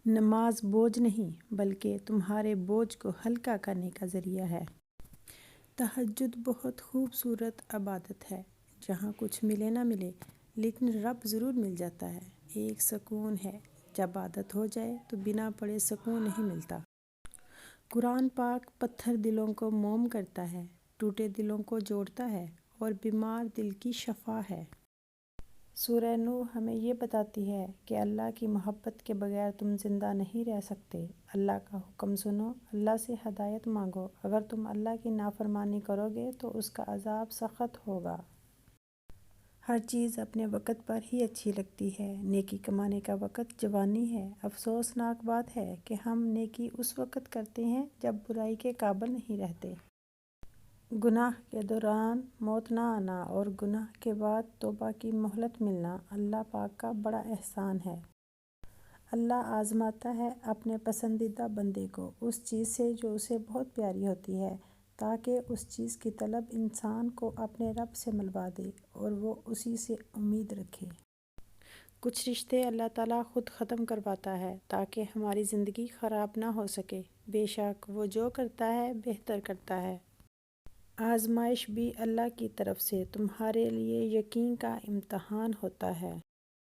نماز بوجھ نہیں بلکہ تمہارے بوجھ کو ہلکا کرنے کا ذریعہ ہے۔ تہجد بہت خوبصورت عبادت ہے جہاں کچھ ملے نہ ملے لیکن رب ضرور مل جاتا ہے۔ ایک سکون ہے، جب عادت ہو جائے تو بنا پڑھے سکون نہیں ملتا۔ قرآن پاک پتھر دلوں کو موم کرتا ہے، ٹوٹے دلوں کو جوڑتا ہے اور بیمار دل کی شفا ہے۔ سورہ نوح ہمیں یہ بتاتی ہے کہ اللہ کی محبت کے بغیر تم زندہ نہیں رہ سکتے۔ اللہ کا حکم سنو، اللہ سے ہدایت مانگو، اگر تم اللہ کی نافرمانی کرو گے تو اس کا عذاب سخت ہوگا۔ ہر چیز اپنے وقت پر ہی اچھی لگتی ہے۔ نیکی کمانے کا وقت جوانی ہے۔ افسوسناک بات ہے کہ ہم نیکی اس وقت کرتے ہیں جب برائی کے قابل نہیں رہتے۔ گناہ کے دوران موت نہ آنا اور گناہ کے بعد توبہ کی مہلت ملنا اللہ پاک کا بڑا احسان ہے۔ اللہ آزماتا ہے اپنے پسندیدہ بندے کو اس چیز سے جو اسے بہت پیاری ہوتی ہے تاکہ اس چیز کی طلب انسان کو اپنے رب سے ملوا دے اور وہ اسی سے امید رکھے۔ کچھ رشتے اللہ تعالیٰ خود ختم کرواتا ہے تاکہ ہماری زندگی خراب نہ ہو سکے۔ بے شک وہ جو کرتا ہے بہتر کرتا ہے۔ آزمائش بھی اللہ کی طرف سے تمہارے لیے یقین کا امتحان ہوتا ہے۔